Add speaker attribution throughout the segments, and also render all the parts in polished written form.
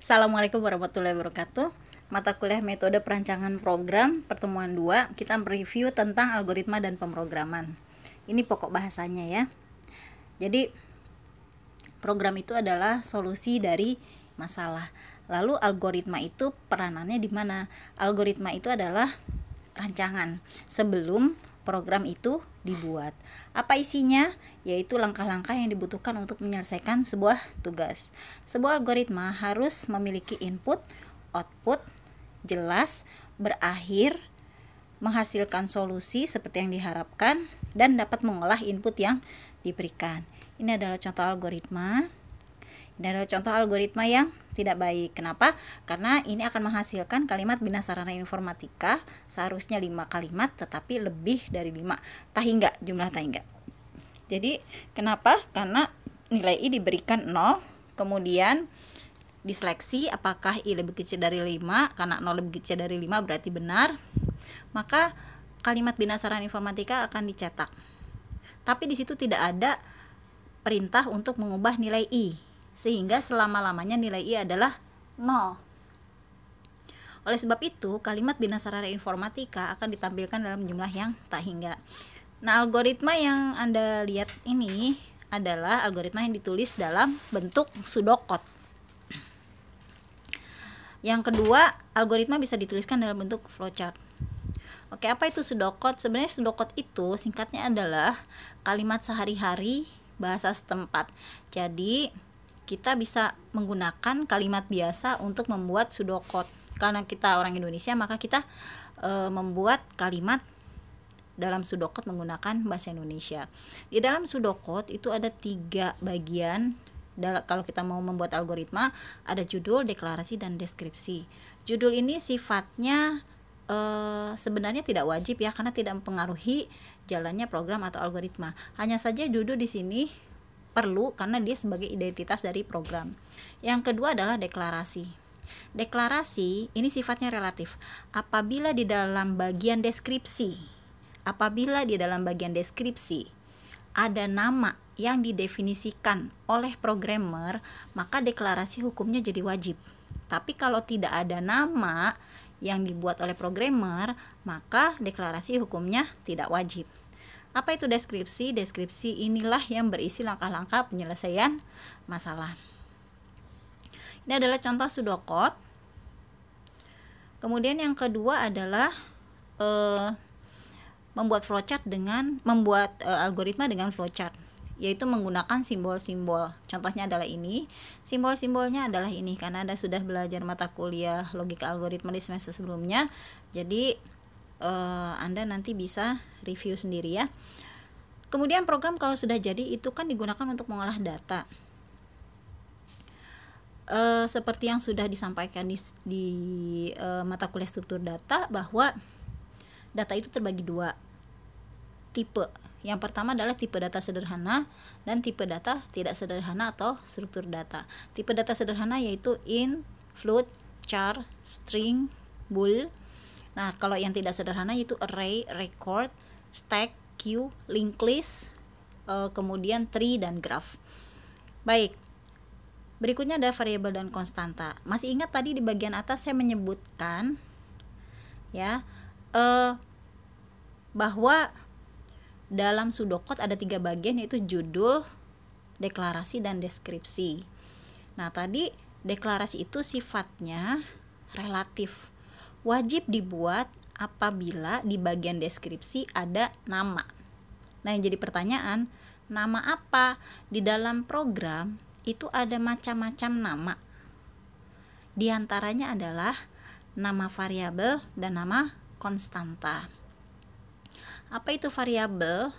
Speaker 1: Assalamualaikum warahmatullahi wabarakatuh. Mata kuliah metode perancangan program pertemuan 2, kita mereview tentang algoritma dan pemrograman. Ini pokok bahasanya ya. Jadi program itu adalah solusi dari masalah. Lalu algoritma itu peranannya di mana? Algoritma itu adalah rancangan sebelum program itu dibuat. Apa isinya? Yaitu langkah-langkah yang dibutuhkan untuk menyelesaikan sebuah tugas. Sebuah algoritma harus memiliki input, output, jelas, berakhir, menghasilkan solusi seperti yang diharapkan, dan dapat mengolah input yang diberikan. Ini adalah contoh algoritma. Ini adalah contoh algoritma yang tidak baik. Kenapa? Karena ini akan menghasilkan kalimat bina sarana informatika seharusnya 5 kalimat tetapi lebih dari 5. Tahingga, jumlah tahingga. Jadi kenapa? Karena nilai I diberikan 0, kemudian diseleksi apakah I lebih kecil dari 5, karena 0 lebih kecil dari 5 berarti benar. Maka kalimat bina sarana informatika akan dicetak. Tapi di situ tidak ada perintah untuk mengubah nilai I, sehingga selama-lamanya nilai I adalah 0. Oleh sebab itu, kalimat bina sarana informatika akan ditampilkan dalam jumlah yang tak hingga. Nah, algoritma yang Anda lihat ini adalah algoritma yang ditulis dalam bentuk pseudocode. Yang kedua, algoritma bisa dituliskan dalam bentuk flowchart. Oke, apa itu pseudocode? Sebenarnya pseudocode itu singkatnya adalah kalimat sehari-hari bahasa setempat. Jadi kita bisa menggunakan kalimat biasa untuk membuat pseudocode. Karena kita orang Indonesia, maka kita membuat kalimat dalam pseudocode menggunakan bahasa Indonesia. Di dalam pseudocode itu ada 3 bagian. Kalau kita mau membuat algoritma, ada judul, deklarasi, dan deskripsi. Judul ini sifatnya sebenarnya tidak wajib ya, karena tidak mempengaruhi jalannya program atau algoritma. Hanya saja judul di sini perlu karena dia sebagai identitas dari program. Yang kedua adalah deklarasi. Deklarasi ini sifatnya relatif. Apabila di dalam bagian deskripsi ada nama yang didefinisikan oleh programmer, maka deklarasi hukumnya jadi wajib. Tapi kalau tidak ada nama yang dibuat oleh programmer, maka deklarasi hukumnya tidak wajib. Apa itu deskripsi? Deskripsi inilah yang berisi langkah-langkah penyelesaian masalah. Ini adalah contoh pseudocode. Kemudian yang kedua adalah membuat algoritma dengan flowchart, yaitu menggunakan simbol-simbol. Contohnya adalah ini. Simbol-simbolnya adalah ini, karena Anda sudah belajar mata kuliah logika algoritma di semester sebelumnya. Jadi Anda nanti bisa review sendiri ya. Kemudian program kalau sudah jadi itu kan digunakan untuk mengolah data. Seperti yang sudah disampaikan di mata kuliah struktur data, bahwa data itu terbagi 2 tipe. Yang pertama adalah tipe data sederhana dan tipe data tidak sederhana atau struktur data. Tipe data sederhana yaitu int, float, char, string, bool. Nah, kalau yang tidak sederhana yaitu array, record, stack, queue, linked list, kemudian tree dan graph. Baik. Berikutnya ada variabel dan konstanta. Masih ingat tadi di bagian atas saya menyebutkan ya bahwa dalam pseudocode ada 3 bagian, yaitu judul, deklarasi, dan deskripsi. Nah, tadi deklarasi itu sifatnya relatif, wajib dibuat apabila di bagian deskripsi ada nama. Nah, yang jadi pertanyaan, nama apa? Di dalam program itu ada macam-macam nama. Di antaranya adalah nama variabel dan nama konstanta. Apa itu variabel?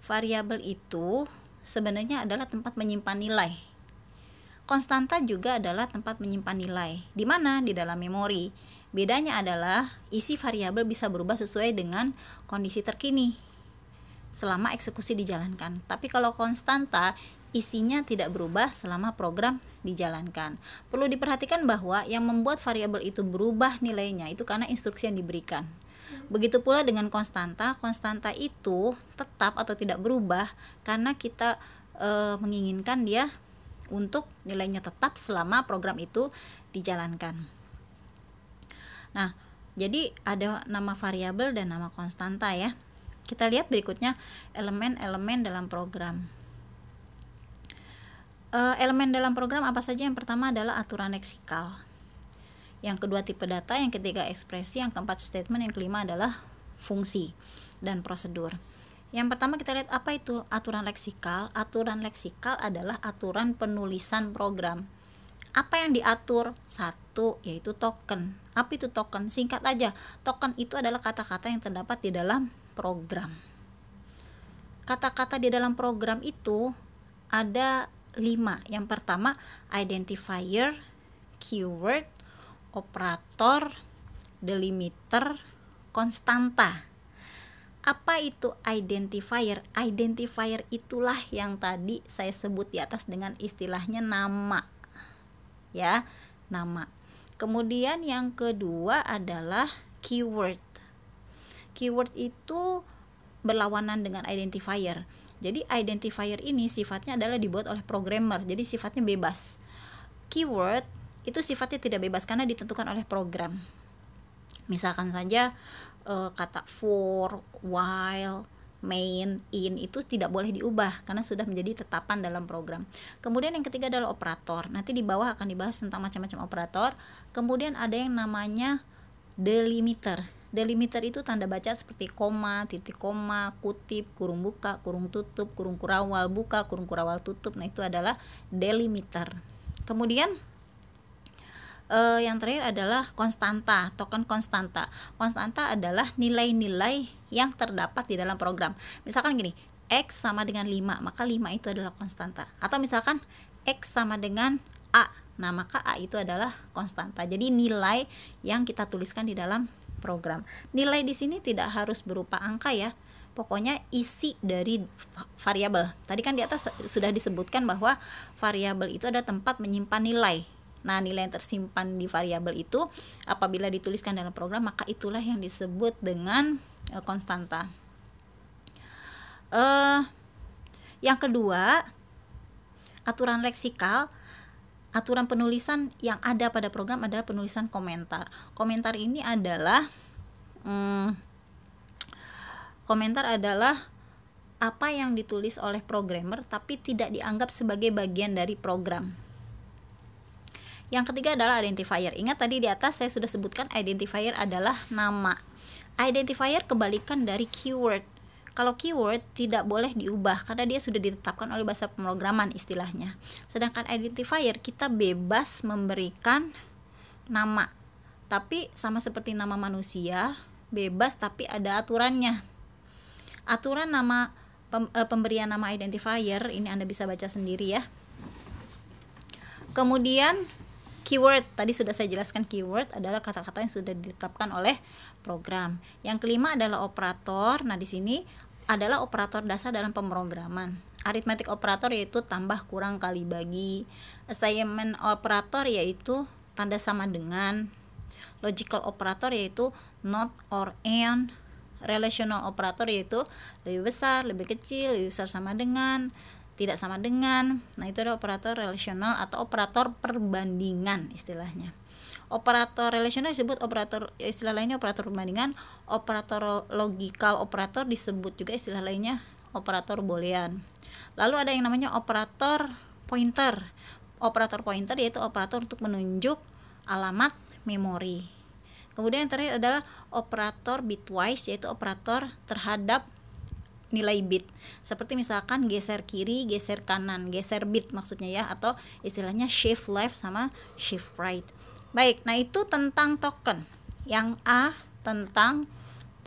Speaker 1: Variabel itu sebenarnya adalah tempat menyimpan nilai. Konstanta juga adalah tempat menyimpan nilai. Di mana? Di dalam memori. Bedanya adalah isi variabel bisa berubah sesuai dengan kondisi terkini selama eksekusi dijalankan. Tapi kalau konstanta, isinya tidak berubah selama program dijalankan. Perlu diperhatikan bahwa yang membuat variabel itu berubah nilainya itu karena instruksi yang diberikan. Begitu pula dengan konstanta. Konstanta itu tetap atau tidak berubah karena kita menginginkan dia untuk nilainya tetap selama program itu dijalankan. Nah, jadi ada nama variabel dan nama konstanta ya. Kita lihat berikutnya elemen-elemen dalam program. Elemen dalam program apa saja? Yang pertama adalah aturan leksikal, yang kedua tipe data, yang ketiga ekspresi, yang keempat statement, yang kelima adalah fungsi dan prosedur. Yang pertama kita lihat apa itu aturan leksikal. Aturan leksikal adalah aturan penulisan program. Apa yang diatur? Satu, yaitu token. Apa itu token? Singkat aja, token itu adalah kata-kata yang terdapat di dalam program. Kata-kata di dalam program itu ada 5. Yang pertama identifier, keyword, operator, delimiter, konstanta. Apa itu identifier? Identifier itulah yang tadi saya sebut di atas dengan istilahnya nama. Ya, nama. Kemudian yang kedua adalah keyword. Keyword itu berlawanan dengan identifier. Jadi identifier ini sifatnya adalah dibuat oleh programmer. Jadi sifatnya bebas. Keyword itu sifatnya tidak bebas karena ditentukan oleh program. Misalkan saja kata for, while, main, in itu tidak boleh diubah karena sudah menjadi tetapan dalam program. Kemudian yang ketiga adalah operator. Nanti di bawah akan dibahas tentang macam-macam operator. Kemudian ada yang namanya delimiter. Delimiter itu tanda baca seperti koma, titik koma, kutip, kurung buka, kurung tutup, kurung kurawal buka, kurung kurawal tutup. Nah, itu adalah delimiter. Kemudian yang terakhir adalah konstanta, token konstanta. Konstanta adalah nilai-nilai yang terdapat di dalam program. Misalkan gini, X sama dengan 5, maka 5 itu adalah konstanta. Atau misalkan X sama dengan A, nah maka A itu adalah konstanta. Jadi nilai yang kita tuliskan di dalam program. Nilai di sini tidak harus berupa angka ya. Pokoknya isi dari variabel. Tadi kan di atas sudah disebutkan bahwa variabel itu ada tempat menyimpan nilai. Nah, nilai yang tersimpan di variabel itu apabila dituliskan dalam program, maka itulah yang disebut dengan konstanta. Yang kedua, aturan leksikal. Aturan penulisan yang ada pada program adalah penulisan komentar. Komentar ini adalah apa yang ditulis oleh programmer tapi tidak dianggap sebagai bagian dari program. Yang ketiga adalah identifier. Ingat tadi di atas saya sudah sebutkan identifier adalah nama. Identifier kebalikan dari keyword. Kalau keyword tidak boleh diubah karena dia sudah ditetapkan oleh bahasa pemrograman istilahnya. Sedangkan identifier kita bebas memberikan nama. Tapi sama seperti nama manusia, bebas tapi ada aturannya. Aturan nama pemberian nama identifier ini Anda bisa baca sendiri ya. Kemudian keyword, tadi sudah saya jelaskan, keyword adalah kata-kata yang sudah ditetapkan oleh program. Yang kelima adalah operator. Nah, di sini adalah operator dasar dalam pemrograman. Arithmetic operator yaitu tambah, kurang, kali, bagi. Assignment operator yaitu tanda sama dengan. Logical operator yaitu not or and. Relational operator yaitu lebih besar, lebih kecil, lebih besar, sama dengan, tidak sama dengan. Nah, itu adalah operator relasional atau operator perbandingan istilahnya. Operator relasional disebut operator, istilah lainnya operator perbandingan. Operator logical operator disebut juga istilah lainnya operator boolean. Lalu ada yang namanya operator pointer. Operator pointer yaitu operator untuk menunjuk alamat memori. Kemudian yang terakhir adalah operator bitwise yaitu operator terhadap nilai bit. Seperti misalkan geser kiri, geser kanan, geser bit maksudnya ya, atau istilahnya shift left sama shift right. Baik, nah itu tentang token. Yang A tentang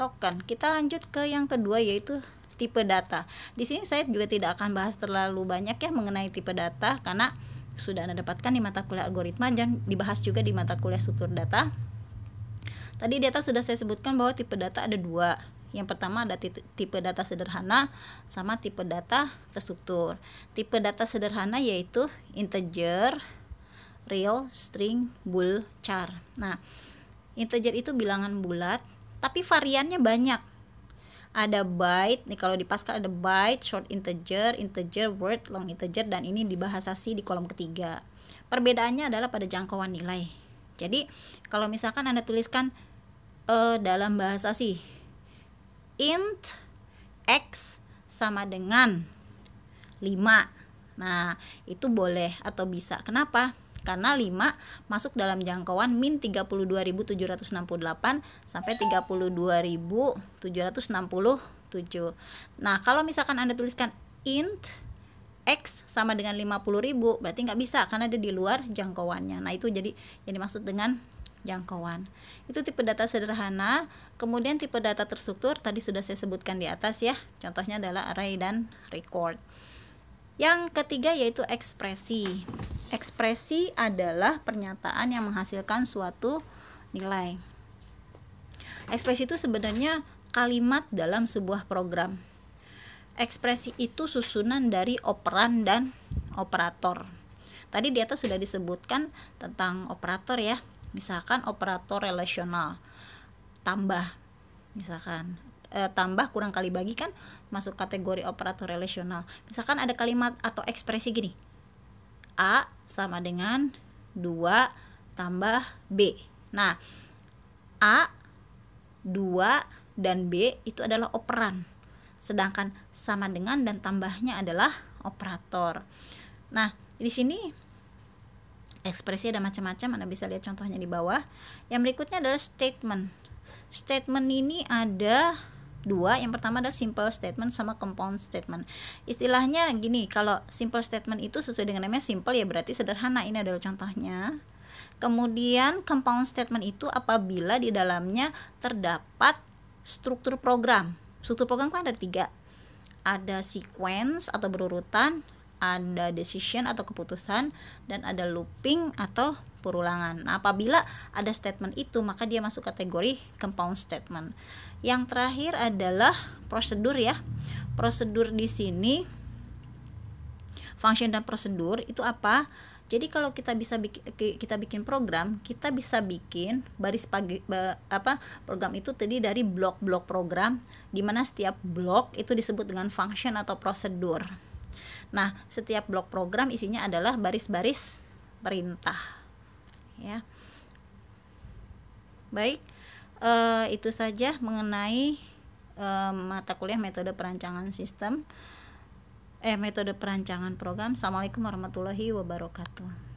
Speaker 1: token. Kita lanjut ke yang kedua yaitu tipe data. Di sini saya juga tidak akan bahas terlalu banyak ya mengenai tipe data karena sudah Anda dapatkan di mata kuliah algoritma dan dibahas juga di mata kuliah struktur data. Tadi di atas sudah saya sebutkan bahwa tipe data ada 2. Yang pertama ada tipe data sederhana sama tipe data terstruktur. Tipe data sederhana yaitu integer, real, string, bool, char. Nah, integer itu bilangan bulat, tapi variannya banyak. ada byte nih, kalau di Pascal ada byte, short integer, integer, word, long integer, dan ini di bahasa C di kolom ketiga. Perbedaannya adalah pada jangkauan nilai. Jadi kalau misalkan Anda tuliskan dalam bahasa C int x sama dengan 5, nah itu boleh atau bisa. Kenapa? Karena 5 masuk dalam jangkauan min 32.768 sampai 32.767. Nah kalau misalkan Anda tuliskan int x sama dengan 50.000, berarti nggak bisa karena ada di luar jangkauannya. Nah itu jadi yang dimaksud dengan jangkauan. Itu tipe data sederhana. Kemudian tipe data terstruktur tadi sudah saya sebutkan di atas ya, contohnya adalah array dan record. Yang ketiga yaitu ekspresi. Ekspresi adalah pernyataan yang menghasilkan suatu nilai. Ekspresi itu sebenarnya kalimat dalam sebuah program. Ekspresi itu susunan dari operan dan operator. Tadi di atas sudah disebutkan tentang operator ya. Misalkan operator relasional, tambah, misalkan tambah kurang kali bagi kan masuk kategori operator relasional. Misalkan ada kalimat atau ekspresi gini, A sama dengan 2 tambah B. Nah, A, 2, dan B itu adalah operan, sedangkan sama dengan dan tambahnya adalah operator. Nah, di sini ekspresi ada macam-macam, Anda bisa lihat contohnya di bawah. Yang berikutnya adalah statement. Statement ini ada dua. Yang pertama adalah simple statement sama compound statement. Istilahnya gini, kalau simple statement itu sesuai dengan namanya simple ya berarti sederhana. Ini adalah contohnya. Kemudian compound statement itu apabila di dalamnya terdapat struktur program. Struktur program kan ada 3. Ada sequence atau berurutan, ada decision atau keputusan, dan ada looping atau perulangan. Nah, apabila ada statement itu maka dia masuk kategori compound statement. Yang terakhir adalah prosedur ya. Prosedur di sini, function dan prosedur itu apa? Jadi kalau kita bikin program, kita bisa bikin program itu terdiri dari blok-blok program, di mana setiap blok itu disebut dengan function atau prosedur. Nah, setiap blok program isinya adalah baris-baris perintah. Ya. Baik, itu saja mengenai mata kuliah metode perancangan sistem, metode perancangan program. Assalamualaikum warahmatullahi wabarakatuh.